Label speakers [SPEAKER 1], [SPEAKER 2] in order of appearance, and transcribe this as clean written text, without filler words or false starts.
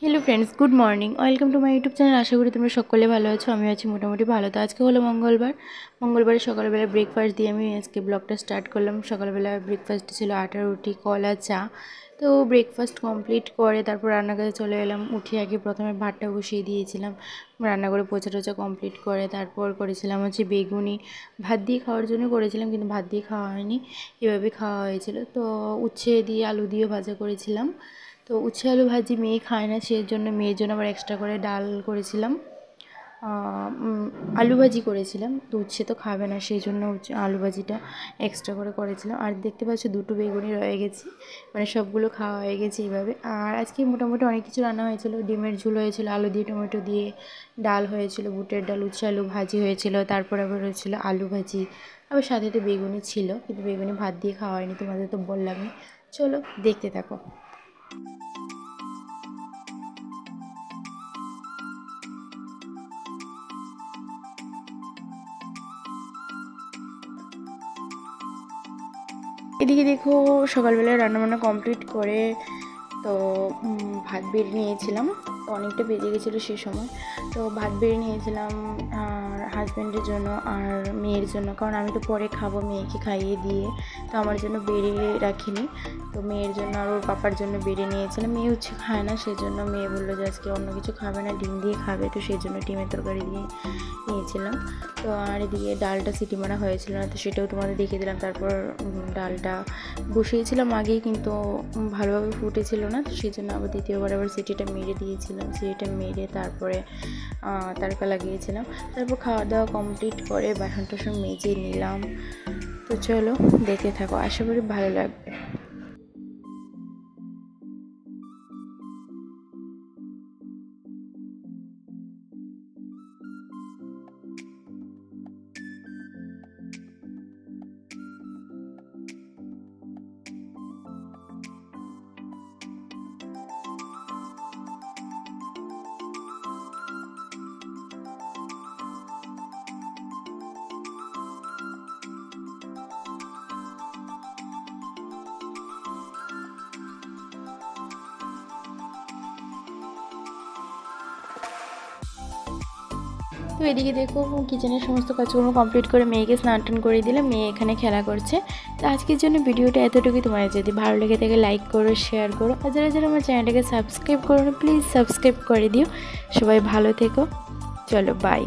[SPEAKER 1] Hello friends, good morning. Welcome to my YouTube channel. आशा करी तुम्हारा सकले भालो आछो। आमी आछि मोटामुटी भालो। तो आज के हलो मंगलबार सकाल बेला ब्रेकफास्ट दिए आमी आज के ब्लगटा स्टार्ट करलाम। सकाल बेला ब्रेकफास्ट छिलो आटा रुटी कला चा। तो ब्रेकफास्ट कमप्लीट करे तारपर रान्नाघरे चले एलाम। उठे आगे प्रथमे भातटा बसिए दिएछिलाम, रान्ना करे पोछा टोछा कमप्लीट करे तारपर करेछिलाम होच्छे बेगुनी। भात दिए खाওয়ার জন্য করেছিলাম, কিন্তু ভাত দিয়ে খাওয়া হয়নি, এভাবে খাওয়া হয়েছিল। তো উচ্ছে দিয়ে আলু দিয়ে ভাজা করেছিলাম। তো উচ্ছে আলু ভাজি মেয়ে খায় না, সেই জন্য মেয়ের জন্য আবার এক্সট্রা করে ডাল করেছিলাম, আলু ভাজি করেছিলাম। তো উচ্ছে তো খাবে না, সেই জন্য আলু ভাজিটা এক্সট্রা করে করেছিলাম। আর দেখতে পাচ্ছ দুটো বেগুনি রয়ে গেছে, মানে সবগুলো খাওয়া হয়ে গেছে এইভাবে। আর আজকে মোটামুটি অনেক কিছু রান্না হয়েছিল। ডিমের ঝোল হয়েছিল, আলু দিয়ে টমেটো দিয়ে, ডাল হয়েছিল, বুটের ডাল, উচ্ছে আলু ভাজি হয়েছিল, তারপর আবার হয়েছিল আলু ভাজি, আবার সাথে তো বেগুনি ছিল, কিন্তু বেগুনি ভাত দিয়ে খাওয়া হয়নি, তোমাদের তো বললামই। চলো দেখতে থাকো। এদিকে দেখো সকালবেলা রান্নাবান্না কমপ্লিট করে তো ভাত বেড়ে নিয়েছিলাম। তো অনেকটা বেজে গেছিলো সেই সময়। তো ভাত বেড়ে নিয়েছিলাম আর হাজব্যান্ডের জন্য আর মেয়ের জন্য, কারণ আমি তো পরে খাবো, মেয়েকে খাইয়ে দিয়ে। তো আমার জন্য বেড়ে রাখিনি, তো মেয়ের জন্য আর ওর পাপার জন্য বেড়ে নিয়েছিলাম। মেয়ে হচ্ছে খায় না, সেই জন্য মেয়ে বললো যে আজকে অন্য কিছু খাবে না, ডিম দিয়ে খাবে, তো সেই জন্য ডিমের তরকারি দিয়ে নিয়েছিলাম। তো আর এদিকে ডালটা সিটি মারা হয়েছিল না, তো সেটাও তোমাদের দেখিয়ে দিলাম। তারপর ডালটা বসিয়েছিলাম আগেই, কিন্তু ভালোভাবে ফুটেছিল না, তো সেই জন্য আবার দ্বিতীয়বার আবার সিটিটা মেরে দিয়েছিলাম। সিটিটা মেরে তারপরে তারকা লাগিয়েছিলাম। তারপর খাওয়া দাওয়া কমপ্লিট করে বাসন টাসন মেজে নিলাম। তো চলো দেখতে থাকো, আশা করি ভালো লাগবে। তো এদিকে দেখো কিচেনের সমস্ত কাজকর্ম কমপ্লিট করে মেয়েকে স্নান টান করে দিলাম, মেয়ে এখানে খেলা করছে। তো আজকের জন্য ভিডিওটা এতটুকুই। তোমাদের যদি ভালো লেগে থাকে লাইক করো, শেয়ার করো, আর যারা যারা আমার চ্যানেলটাকে সাবস্ক্রাইব করো না প্লিজ সাবস্ক্রাইব করে দিও। সবাই ভালো থেকো, চলো বাই।